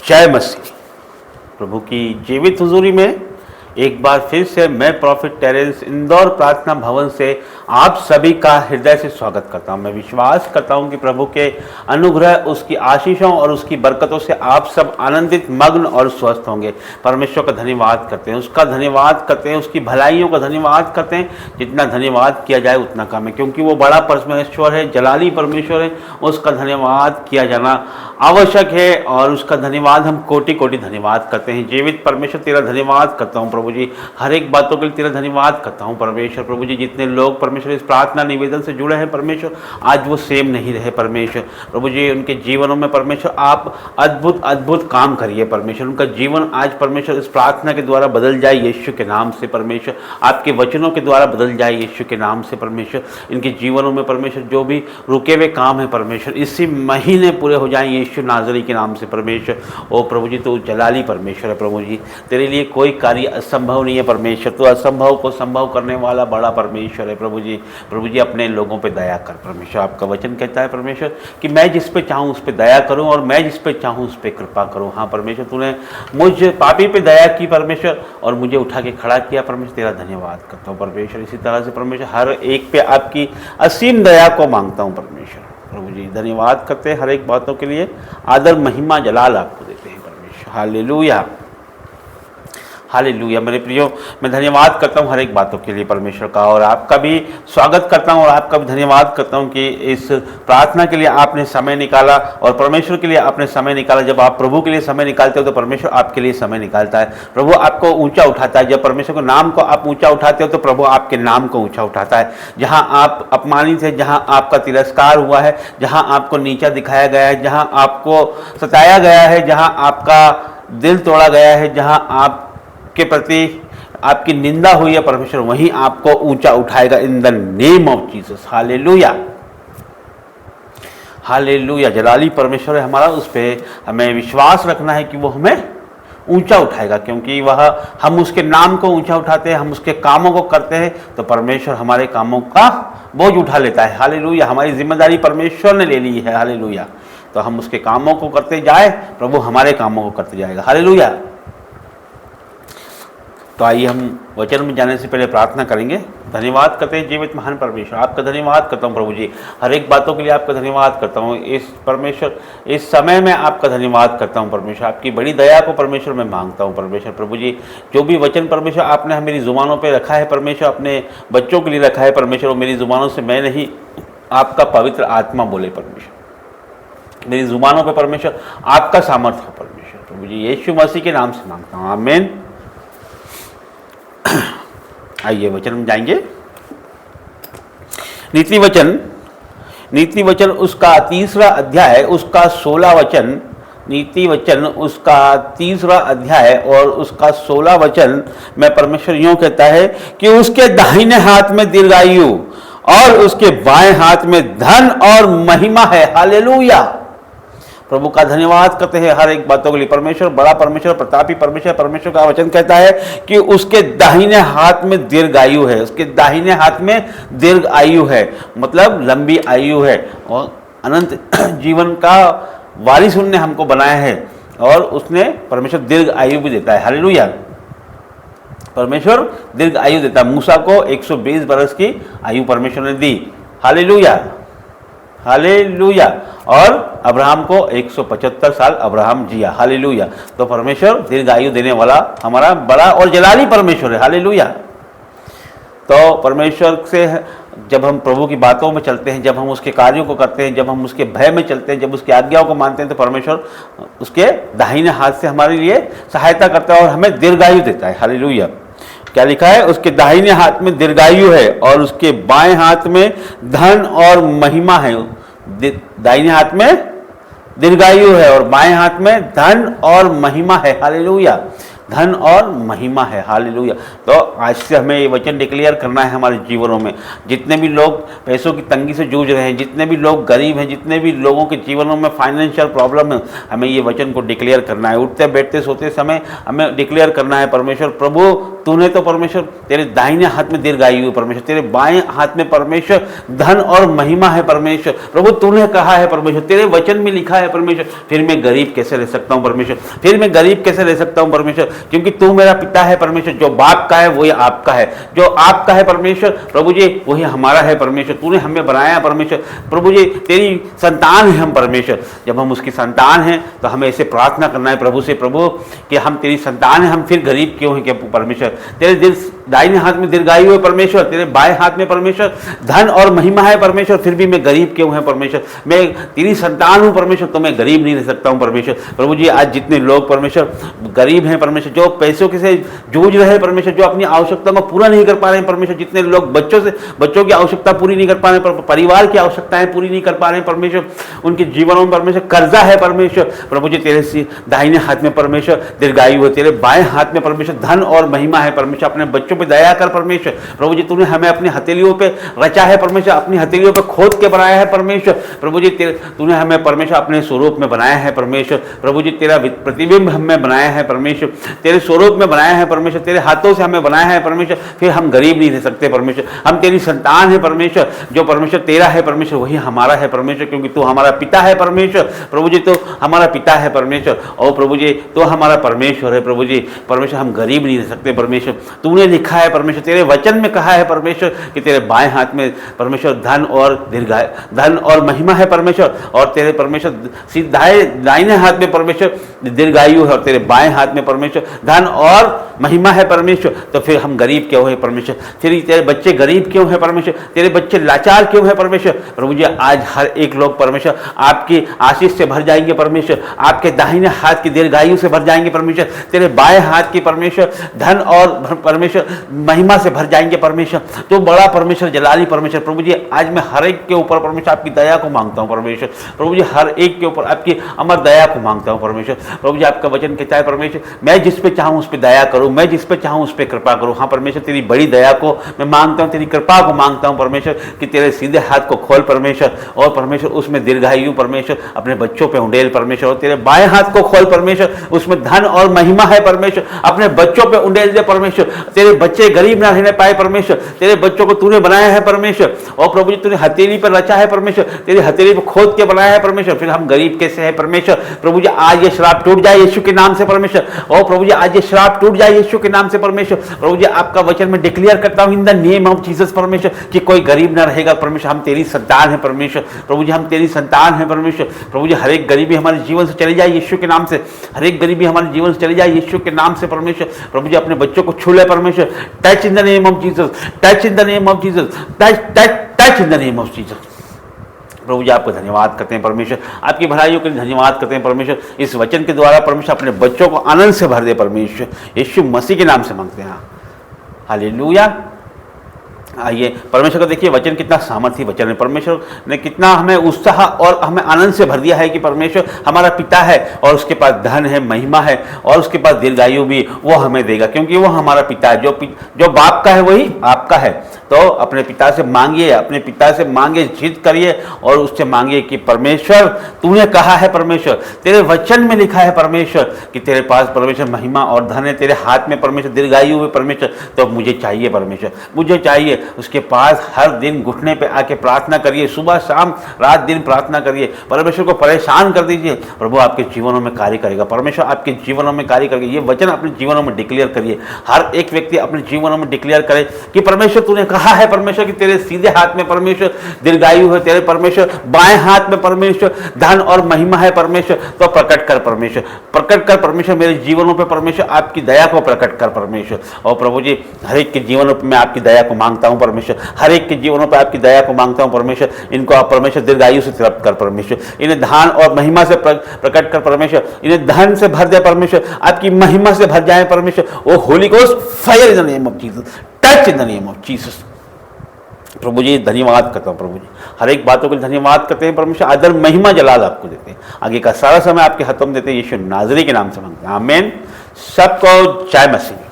जय मसीह। प्रभु की जीवित हुजूरी में एक बार फिर से मैं प्रॉफिट टेरेंस इंदौर प्रार्थना भवन से आप सभी का हृदय से स्वागत करता हूं। मैं विश्वास करता हूं कि प्रभु के अनुग्रह, उसकी आशीषों और उसकी बरकतों से आप सब आनंदित, मग्न और स्वस्थ होंगे। परमेश्वर का धन्यवाद करते हैं, उसका धन्यवाद करते हैं, उसकी भलाइयों का धन्यवाद करते हैं। जितना धन्यवाद किया जाए उतना कम है, क्योंकि वो बड़ा परमेश्वर है, जलाली परमेश्वर है। उसका धन्यवाद किया जाना आवश्यक है और उसका धन्यवाद हम कोटि कोटि धन्यवाद करते हैं। जीवित परमेश्वर तेरा धन्यवाद करता हूँ प्रभु जी, हर एक बातों के लिए तेरा धन्यवाद करता हूँ परमेश्वर। प्रभु जी, जितने लोग परमेश्वर इस प्रार्थना निवेदन से जुड़े हैं परमेश्वर, आज वो सेम नहीं रहे परमेश्वर। प्रभु जी, उनके जीवनों में परमेश्वर आप अद्भुत अद्भुत काम करिए परमेश्वर। उनका जीवन आज परमेश्वर इस प्रार्थना के द्वारा बदल जाए यीशु के नाम से परमेश्वर। आपके वचनों के द्वारा बदल जाए यीशु के नाम से परमेश्वर। इनके जीवनों में परमेश्वर जो भी रुके हुए काम है परमेश्वर, इसी महीने पूरे हो जाएं यीशु नाज़री के नाम से परमेश्वर। ओ प्रभु जी, तो जलाली परमेश्वर है प्रभु जी, तेरे लिए कोई कार्य असंभव नहीं है परमेश्वर। तो असंभव को संभव करने वाला बड़ा परमेश्वर है प्रभु जी। प्रभु जी, अपने लोगों पे दया कर परमेश्वर। आपका वचन कहता है परमेश्वर कि मैं जिस पे चाहूँ उस पे दया करूँ और मैं जिस पे चाहूँ उस पे कृपा करूँ। हाँ परमेश्वर, तूने मुझ पापी पे दया की परमेश्वर और मुझे उठा के खड़ा किया परमेश्वर। तेरा धन्यवाद करता हूँ परमेश्वर। इसी तरह से परमेश्वर हर एक पे आपकी असीम दया को मांगता हूँ परमेश्वर। प्रभु जी, धन्यवाद करते हैं हर एक बातों के लिए। आदर, महिमा, जलाल आपको देते हैं परमेश्वर। Hallelujah, hallelujah. मेरे प्रियो, मैं धन्यवाद करता हूँ हर एक बातों के लिए परमेश्वर का, और आपका भी स्वागत करता हूँ और आपका भी धन्यवाद करता हूँ कि इस प्रार्थना के लिए आपने समय निकाला और परमेश्वर के लिए आपने समय निकाला। जब आप प्रभु के लिए समय निकालते हो तो परमेश्वर आपके लिए समय निकालता है। प्रभु आपको ऊंचा उठाता है। जब परमेश्वर के नाम को आप ऊंचा उठाते हो तो प्रभु आपके नाम को ऊंचा उठाता है। जहाँ आप अपमानित है, जहाँ आपका तिरस्कार हुआ है, जहाँ आपको नीचा दिखाया गया है, जहाँ आपको सताया गया है, जहाँ आपका दिल तोड़ा गया है, जहाँ आप के प्रति आपकी निंदा हुई है परमेश्वर, वहीं आपको ऊंचा उठाएगा in the name of Jesus. Hallelujah, hallelujah. जलाली परमेश्वर है हमारा, उस पर हमें विश्वास रखना है कि वो हमें ऊंचा उठाएगा, क्योंकि वह हम उसके नाम को ऊंचा उठाते हैं, हम उसके कामों को करते हैं तो परमेश्वर हमारे कामों का बोझ उठा लेता है। हालेलुया, हमारी जिम्मेदारी परमेश्वर ने ले ली है। हालेलुया, तो हम उसके कामों को करते जाए, प्रभु हमारे कामों को करते जाएगा। हालेलुया। तो आइए हम वचन में जाने से पहले प्रार्थना करेंगे। धन्यवाद करते हैं जीवित महान परमेश्वर, आपका धन्यवाद करता हूँ प्रभु जी, हर एक बातों के लिए आपका धन्यवाद करता हूँ। इस परमेश्वर इस समय में आपका धन्यवाद करता हूँ परमेश्वर। आपकी बड़ी दया को परमेश्वर मैं मांगता हूँ परमेश्वर। प्रभु जी, जो भी वचन परमेश्वर आपने मेरी जुबानों पर रखा है परमेश्वर, अपने बच्चों के लिए रखा है परमेश्वर, मेरी जुबानों से मैं नहीं, आपका पवित्र आत्मा बोले परमेश्वर। मेरी जुबानों पर परमेश्वर आपका सामर्थ्य हो परमेश्वर। प्रभु जी, यीशु मसीह के नाम से मांगता हूँ, आमीन। आइए वचन में जाएंगे। नीति वचन उसका 3रा अध्याय, उसका 16 वचन। नीति वचन उसका 3रा अध्याय और उसका 16 वचन में परमेश्वर यूं कहता है कि उसके दाहिने हाथ में दीर्घायु और उसके बाएं हाथ में धन और महिमा है। हालेलुया। प्रभु का धन्यवाद करते हैं हर एक बातों के लिए। परमेश्वर बड़ा परमेश्वर, प्रतापी परमेश्वर। परमेश्वर का वचन कहता है कि उसके दाहिने हाथ में दीर्घ आयु है। उसके दाहिने हाथ में दीर्घ आयु है, मतलब लंबी आयु है, और अनंत जीवन का वारिस उनने हमको बनाया है, और उसने परमेश्वर दीर्घ आयु भी देता है। हालेलुया। परमेश्वर दीर्घ आयु देता है। मूसा को 120 बरस की आयु परमेश्वर ने दी। Hallelujah, hallelujah. और अब्राहम को 175 साल अब्राहम जिया। हालेलुया। तो परमेश्वर दीर्घायु देने वाला हमारा बड़ा और जलाली परमेश्वर है। हालेलुया। तो परमेश्वर से जब हम प्रभु की बातों में चलते हैं, जब हम उसके कार्यों को करते हैं, जब हम उसके भय में चलते हैं, जब उसकी आज्ञाओं को मानते हैं, तो परमेश्वर उसके दाहिने हाथ से हमारे लिए सहायता करता है और हमें दीर्घायु देता है। हालेलुया। क्या लिखा है? उसके दाहिने हाथ में दीर्घायु है और उसके बाएं हाथ में धन और महिमा है। दाहिने हाथ में दीर्घायु है और बाएं हाथ में धन और महिमा है। हालेलुया। धन और महिमा है। हालेलुया। तो आज से हमें ये वचन डिक्लेयर करना है हमारे जीवनों में। जितने भी लोग पैसों की तंगी से जूझ रहे हैं, जितने भी लोग गरीब हैं, जितने भी लोगों के जीवनों में फाइनेंशियल प्रॉब्लम है, हमें ये वचन को डिक्लेयर करना है। उठते बैठते सोते समय हमें डिक्लेयर करना है, परमेश्वर प्रभु तूने तो परमेश्वर तेरे दाहिने हाथ में दीर्घायु है परमेश्वर, तेरे बाएं हाथ में परमेश्वर धन और महिमा है परमेश्वर। प्रभु तूने कहा है परमेश्वर, तेरे वचन में लिखा है परमेश्वर, फिर मैं गरीब कैसे रह सकता हूँ परमेश्वर, फिर मैं गरीब कैसे रह सकता हूँ परमेश्वर, क्योंकि तू मेरा पिता है परमेश्वर। जो बाप का है वही आपका है, जो आपका है परमेश्वर प्रभु जी वही हमारा है परमेश्वर। तूने हमें बनाया परमेश्वर, प्रभु जी तेरी संतान है हम परमेश्वर। जब हम उसकी संतान हैं तो हमें ऐसे प्रार्थना करना है प्रभु से, प्रभु कि हम तेरी संतान हैं, हम फिर गरीब क्यों हैं क्या परमेश्वर। तेरे दिल दाहिने हाथ में दीर्घायु है परमेश्वर, तेरे बाएं हाथ में परमेश्वर धन और महिमा है परमेश्वर, फिर भी मैं गरीब क्यों है परमेश्वर। मैं तेरी संतान हूं परमेश्वर, तो मैं गरीब नहीं रह सकता हूं परमेश्वर। प्रभु जी आज जितने लोग परमेश्वर गरीब हैं परमेश्वर, जो पैसों के से जूझ रहे हैं परमेश्वर, जो अपनी आवश्यकता को पूरा नहीं कर पा रहे हैं परमेश्वर, जितने लोग बच्चों की आवश्यकता पूरी नहीं कर पा रहे हैं, परिवार की आवश्यकताएं पूरी नहीं कर पा रहे हैं परमेश्वर, उनके जीवनों में परमेश्वर कर्जा है परमेश्वर। प्रभु जी तेरे दाहिने हाथ में परमेश्वर दीर्घायु है, तेरे बाएं हाथ में परमेश्वर धन और महिमा है परमेश्वर। अपने बच्चों पे दया कर परमेश्वर। प्रभु जी तूने हमें अपनी हथेलियों पे रचा है परमेश्वर, अपनी हथेलियों पे खोद के बनाया है परमेश्वर। प्रभु जी तूने हमें परमेश्वर अपने स्वरूप में बनाया है परमेश्वर। प्रभु जी तेरा प्रतिबिंब हमें बनाया है परमेश्वर, तेरे स्वरूप में बनाया है परमेश्वर, तेरे हाथों से हमें बनाया है परमेश्वर, फिर हम गरीब नहीं रह सकते परमेश्वर। हम तेरी संतान है परमेश्वर, जो परमेश्वर तेरा है परमेश्वर वही हमारा है परमेश्वर, क्योंकि तू हमारा पिता है परमेश्वर। प्रभु जी तो हमारा पिता है परमेश्वर, और प्रभु जी तो हमारा परमेश्वर है। प्रभु जी परमेश्वर हम गरीब नहीं रह सकते परमेश्वर। तूने लिखा है परमेश्वर, तेरे वचन में कहा है परमेश्वर कि तेरे बाएं हाथ में परमेश्वर धन और महिमा है परमेश्वर, और तेरे परमेश्वर दाहिने हाथ में परमेश्वर दीर्घायु है, और तेरे बाएं हाथ में परमेश्वर धन और महिमा है परमेश्वर। तो फिर हम गरीब क्यों है परमेश्वर, फिर तेरे बच्चे गरीब क्यों है परमेश्वर, तेरे बच्चे लाचार क्यों है परमेश्वर। प्रभु जी आज हर एक लोग परमेश्वर आपकी आशीष से भर जाएंगे परमेश्वर, आपके दाहिने हाथ की दीर्घायु से भर जाएंगे परमेश्वर, तेरे बाएं हाथ की परमेश्वर धन और परमेश्वर महिमा से भर जाएंगे परमेश्वर। तो बड़ा परमेश्वर जलाली परमेश्वर। प्रभु जी आज मैं हर एक के ऊपर परमेश्वर आपकी दया को मांगता हूँ परमेश्वर। प्रभु जी हर एक के ऊपर आपकी अमर दया को मांगता हूँ परमेश्वर। प्रभु जी आपका वचन कहता है परमेश्वर, मैं जिस पे चाहूँ उस पर दया करूँ, मैं जिस पे चाहूँ उस पर कृपा करूँ। हाँ परमेश्वर तेरी बड़ी दया को मैं मांगता हूँ, तेरी कृपा को मांगता हूँ परमेश्वर, कि तेरे सीधे हाथ को खोल परमेश्वर, और परमेश्वर उसमें दीर्घायु परमेश्वर अपने बच्चों पे उंडेल परमेश्वर, और तेरे बाएं हाथ को खोल परमेश्वर, उसमें धन और महिमा है परमेश्वर, अपने बच्चों पे उंडेल दे परमेश्वर। तेरे बच्चे गरीब ना रहने पाए परमेश्वर, तेरे बच्चों को तूने बनाया है परमेश्वर, और प्रभु जी तूने हथेली पर रचा है परमेश्वर, तेरी हथेली पर खोद के बनाया है परमेश्वर, फिर हम गरीब कैसे है परमेश्वर। प्रभु जी आज ये श्राप टूट जाए यीशु के नाम से परमेश्वर, और प्रभु जी आज ये श्राप टूट जाए यीशु के नाम से परमेश्वर। प्रभु जी आपका वचन में डिक्लेयर करता हूं इन द नेम ऑफ जीसस परमेश्वर, कि कोई गरीब ना रहेगा परमेश्वर। हम तेरी संतान है परमेश्वर, प्रभु जी हम तेरी संतान है परमेश्वर। प्रभु जी हर एक गरीबी हमारे जीवन से चली जाए यीशु के नाम से, हर एक गरीबी हमारे जीवन से चली जाए यीशु के नाम से परमेश्वर। प्रभु जी अपने बच्चों को छू ले परमेश्वर, touch in the name of Jesus, touch in the name of Jesus, touch in the name of Jesus. प्रभु जी आपको धन्यवाद करते हैं परमेश्वर, आपकी भलाइयों के लिए धन्यवाद करते हैं परमेश्वर। इस वचन के द्वारा परमेश्वर अपने बच्चों को आनंद से भर दे परमेश्वर, यीशु मसीह के नाम से मांगते हैं, हालेलुया। आइए परमेश्वर का देखिए वचन कितना सामर्थी वचन है। परमेश्वर ने कितना हमें उत्साह और हमें आनंद से भर दिया है कि परमेश्वर हमारा पिता है, और उसके पास धन है, महिमा है, और उसके पास दीर्घायु भी वो हमें देगा, क्योंकि वो हमारा पिता है। जो बाप का है वही आपका है। तो अपने पिता से मांगिए, अपने पिता से मांगे, जिद करिए और उससे मांगिए कि परमेश्वर तूने कहा है परमेश्वर, तेरे वचन में लिखा है परमेश्वर कि तेरे पास परमेश्वर महिमा और धन है, तेरे हाथ में परमेश्वर दीर्घायु है परमेश्वर। तो मुझे चाहिए परमेश्वर, मुझे चाहिए। उसके पास हर दिन घुटने पे आके प्रार्थना करिए, सुबह शाम रात दिन प्रार्थना करिए, परमेश्वर को परेशान कर दीजिए। प्रभु आपके जीवनों में कार्य करेगा, परमेश्वर आपके जीवनों में कार्य करेगा। ये वचन अपने जीवनों में डिक्लेयर करिए। हर एक व्यक्ति अपने जीवनों में डिक्लेयर करे कि परमेश्वर तूने कहा है परमेश्वर कि तेरे सीधे हाथ में परमेश्वर दीर्घायु है, तेरे परमेश्वर बाएं हाथ में परमेश्वर धन और महिमा है परमेश्वर। तो प्रकट कर परमेश्वर, प्रकट कर परमेश्वर मेरे जीवनों पे परमेश्वर आपकी दया को प्रकट कर परमेश्वर। और प्रभु जी हर एक के जीवनों में आपकी दया को मांगता हूँ परमेश्वर, हर एक के जीवनों पर आपकी दया को मांगता हूँ परमेश्वर। इनको आप परमेश्वर दीर्घायु से तृप्त कर परमेश्वर, इन्हें धन और महिमा से प्रकट कर परमेश्वर, इन्हें धन से भर दे परमेश्वर, आपकी महिमा से भर जाए परमेश्वर। Oh holy ghost fire in the name of Jesus, touch in the name of Jesus. प्रभु जी धन्यवाद करता हूँ प्रभु जी, हर एक बातों के लिए धन्यवाद करते हैं परमेश्वर। आदर महिमा जलाल आपको देते हैं, आगे का सारा समय आपके हाथों में देते हैं, यीशु नाज़री के नाम से मांगते हैं, आमीन। सबको जय मसीह।